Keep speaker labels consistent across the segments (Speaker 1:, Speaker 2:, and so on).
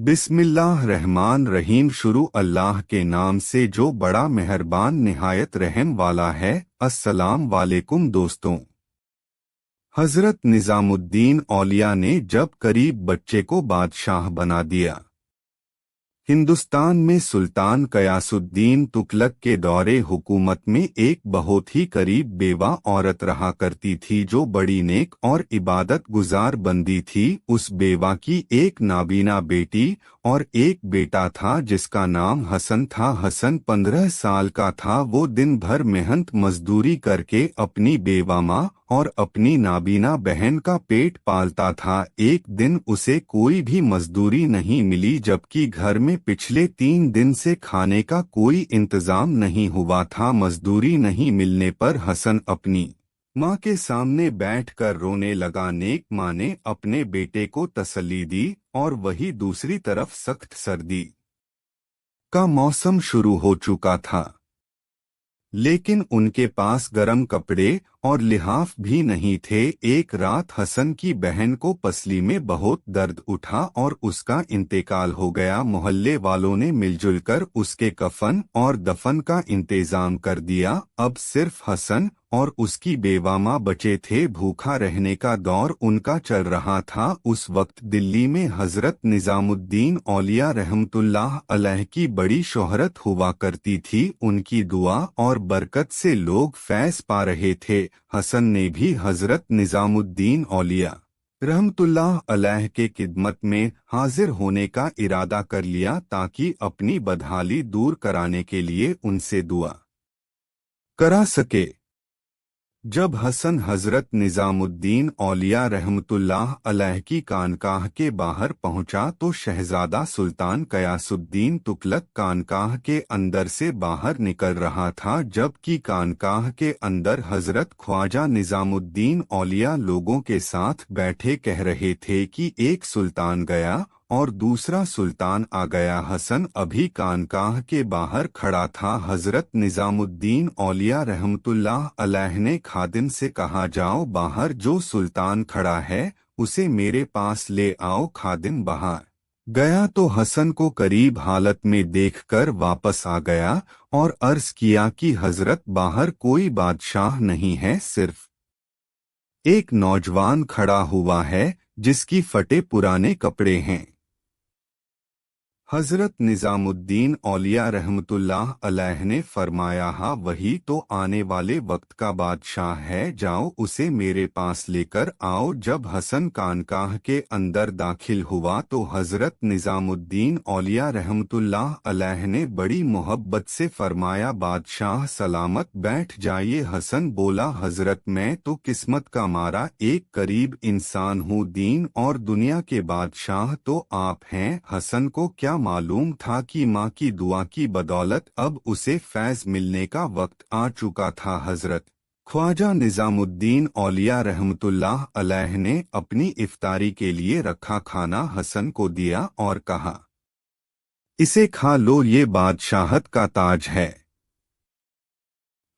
Speaker 1: बिस्मिल्लाह रहमान रहीम। शुरू अल्लाह के नाम से जो बड़ा मेहरबान निहायत रहम वाला है। अस्सलाम वालेकुम दोस्तों। हजरत निजामुद्दीन औलिया ने जब करीब बच्चे को बादशाह बना दिया। हिंदुस्तान में सुल्तान कयासुद्दीन तुगलक के दौरे हुकूमत में एक बहुत ही करीब बेवा औरत रहा करती थी जो बड़ी नेक और इबादत गुजार बंदी थी। उस बेवा की एक नाबीना बेटी और एक बेटा था जिसका नाम हसन था। हसन 15 साल का था। वो दिन भर मेहनत मजदूरी करके अपनी बेवा माँ और अपनी नाबीना बहन का पेट पालता था। एक दिन उसे कोई भी मजदूरी नहीं मिली जबकि घर में पिछले 3 दिन से खाने का कोई इंतजाम नहीं हुआ था। मजदूरी नहीं मिलने पर हसन अपनी माँ के सामने बैठकर रोने लगा। नेक माँ ने अपने बेटे को तसल्ली दी और वही दूसरी तरफ सख्त सर्दी का मौसम शुरू हो चुका था, लेकिन उनके पास गर्म कपड़े और लिहाफ भी नहीं थे। एक रात हसन की बहन को पसली में बहुत दर्द उठा और उसका इंतकाल हो गया। मोहल्ले वालों ने मिलजुल कर उसके कफन और दफन का इंतजाम कर दिया। अब सिर्फ हसन और उसकी बेवा माँ बचे थे। भूखा रहने का दौर उनका चल रहा था। उस वक्त दिल्ली में हजरत निजामुद्दीन औलिया रहमतुल्लाह अलैह की बड़ी शोहरत हुआ करती थी। उनकी दुआ और बरकत से लोग फैज़ पा रहे थे। हसन ने भी हजरत निजामुद्दीन औलिया रहमतुल्लाह अलैह के खिदमत में हाजिर होने का इरादा कर लिया ताकि अपनी बदहाली दूर कराने के लिए उनसे दुआ करा सके। जब हसन हजरत निजामुद्दीन औलिया रहमतुल्लाह अलैह की खानकाह के बाहर पहुंचा तो शहजादा सुल्तान कयासुद्दीन तुगलक खानकाह के अंदर से बाहर निकल रहा था, जबकि खानकाह के अंदर हजरत ख्वाजा निजामुद्दीन औलिया लोगों के साथ बैठे कह रहे थे कि एक सुल्तान गया और दूसरा सुल्तान आ गया। हसन अभी खानकाह के बाहर खड़ा था। हजरत निजामुद्दीन औलिया रहमतुल्लाह अलैह ने खादिम से कहा, जाओ बाहर जो सुल्तान खड़ा है उसे मेरे पास ले आओ। खादिम बाहर गया तो हसन को करीब हालत में देखकर वापस आ गया और अर्ज किया कि हजरत बाहर कोई बादशाह नहीं है, सिर्फ एक नौजवान खड़ा हुआ है जिसकी फटे पुराने कपड़े हैं। हजरत निजामुद्दीन औलिया रहमतुल्लाह अलैह ने फरमाया, हाँ वही तो आने वाले वक्त का बादशाह है, जाओ उसे मेरे पास लेकर आओ। जब हसन खानकाह के अंदर दाखिल हुआ तो हजरत निजामुद्दीन औलिया रहमतुल्लाह अलैह ने बड़ी मोहब्बत से फरमाया, बादशाह सलामत बैठ जाइए। हसन बोला, हजरत मैं तो किस्मत का मारा एक करीब इंसान हूँ, दीन और दुनिया के बादशाह तो आप हैं। हसन को क्या मालूम था कि माँ की दुआ की बदौलत अब उसे फैज़ मिलने का वक्त आ चुका था। हजरत ख्वाजा निजामुद्दीन औलिया रहमतुल्लाह अलैह ने अपनी इफ्तारी के लिए रखा खाना हसन को दिया और कहा, इसे खा लो, ये बादशाहत का ताज है।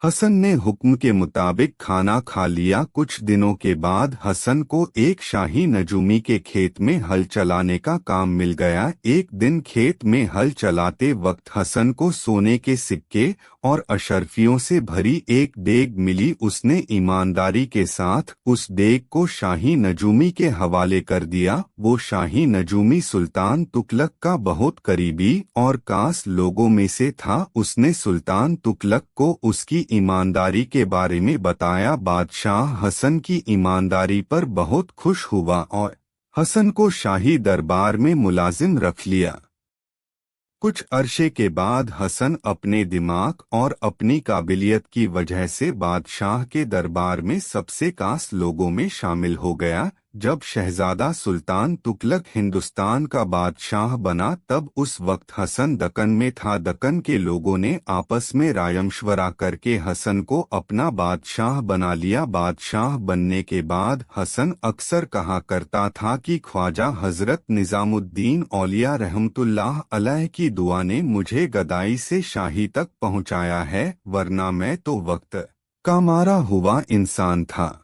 Speaker 1: हसन ने हुक्म के मुताबिक खाना खा लिया। कुछ दिनों के बाद हसन को एक शाही नजूमी के खेत में हल चलाने का काम मिल गया। एक दिन खेत में हल चलाते वक्त हसन को सोने के सिक्के और अशर्फियों से भरी एक देग मिली। उसने ईमानदारी के साथ उस देग को शाही नजूमी के हवाले कर दिया। वो शाही नजूमी सुल्तान तुगलक का बहुत करीबी और खास लोगों में से था। उसने सुल्तान तुगलक को उसकी ईमानदारी के बारे में बताया। बादशाह हसन की ईमानदारी पर बहुत खुश हुआ और हसन को शाही दरबार में मुलाजिम रख लिया। कुछ अरसे के बाद हसन अपने दिमाग और अपनी काबिलियत की वजह से बादशाह के दरबार में सबसे खास लोगों में शामिल हो गया। जब शहजादा सुल्तान तुगलक हिंदुस्तान का बादशाह बना तब उस वक्त हसन दक्कन में था। दक्कन के लोगों ने आपस में रायमशवरा करके हसन को अपना बादशाह बना लिया। बादशाह बनने के बाद हसन अक्सर कहा करता था कि ख्वाजा हजरत निजामुद्दीन औलिया रहमतुल्लाह अलैह की दुआ ने मुझे गदाई से शाही तक पहुंचाया है, वरना मैं तो वक्त का मारा हुआ इंसान था।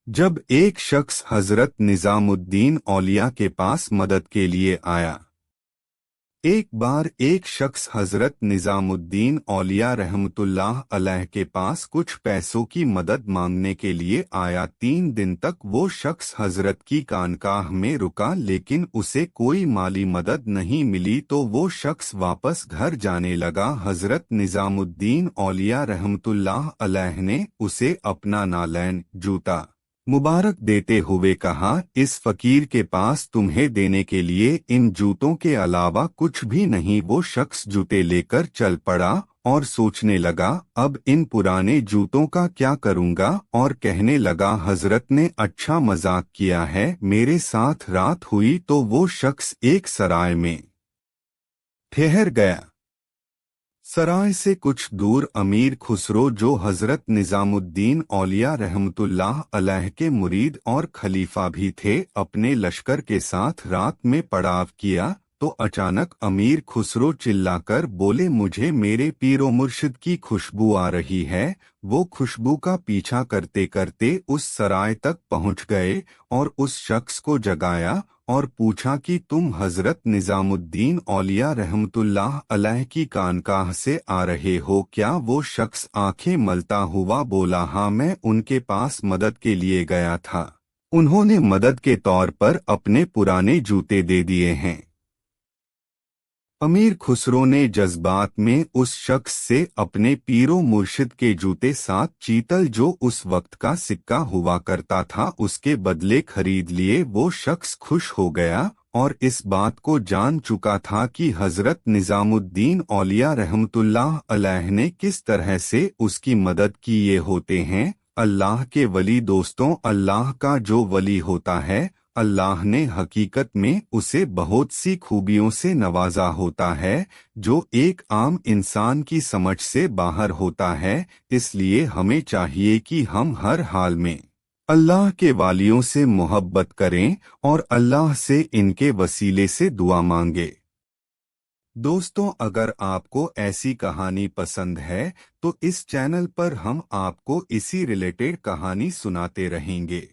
Speaker 1: जब एक शख्स हजरत निजामुद्दीन औलिया के पास मदद के लिए आया। एक बार एक शख्स हजरत निजामुद्दीन औलिया रहमतुल्लाह अलैह के पास कुछ पैसों की मदद मांगने के लिए आया। 3 दिन तक वो शख्स हजरत की खानकाह में रुका, लेकिन उसे कोई माली मदद नहीं मिली तो वो शख्स वापस घर जाने लगा। हजरत निजामुद्दीन औलिया रहमतुल्लाह अलैह ने उसे अपना नालैन जूता मुबारक देते हुए कहा, इस फकीर के पास तुम्हें देने के लिए इन जूतों के अलावा कुछ भी नहीं। वो शख्स जूते लेकर चल पड़ा और सोचने लगा, अब इन पुराने जूतों का क्या करूंगा, और कहने लगा, हजरत ने अच्छा मजाक किया है, मेरे साथ रात हुई तो वो शख्स एक सराय में ठहर गया। सराय से कुछ दूर अमीर खुसरो, जो हजरत निजामुद्दीन औलिया रहमतुल्लाह अलैह के मुरीद और खलीफा भी थे, अपने लश्कर के साथ रात में पड़ाव किया तो अचानक अमीर खुसरो चिल्लाकर बोले, मुझे मेरे पीरो मुर्शिद की खुशबू आ रही है। वो खुशबू का पीछा करते करते उस सराय तक पहुंच गए और उस शख्स को जगाया और पूछा कि तुम हजरत निजामुद्दीन औलिया रहमतुल्लाह अलैह की खानकाह से आ रहे हो क्या? वो शख्स आंखें मलता हुआ बोला, हाँ, मैं उनके पास मदद के लिए गया था। उन्होंने मदद के तौर पर अपने पुराने जूते दे दिए हैं। अमीर खुसरो ने जज्बात में उस शख्स से अपने पीरो मुर्शिद के जूते 7 चीतल, जो उस वक्त का सिक्का हुआ करता था, उसके बदले खरीद लिए। वो शख्स खुश हो गया और इस बात को जान चुका था कि हजरत निजामुद्दीन औलिया रहमतुल्लाह अलैह ने किस तरह से उसकी मदद की। ये होते हैं अल्लाह के वली। दोस्तों, अल्लाह का जो वली होता है, अल्लाह ने हकीकत में उसे बहुत सी खूबियों से नवाजा होता है जो एक आम इंसान की समझ से बाहर होता है। इसलिए हमें चाहिए कि हम हर हाल में अल्लाह के वालियों से मोहब्बत करें और अल्लाह से इनके वसीले से दुआ मांगे। दोस्तों, अगर आपको ऐसी कहानी पसंद है तो इस चैनल पर हम आपको इसी रिलेटेड कहानी सुनाते रहेंगे।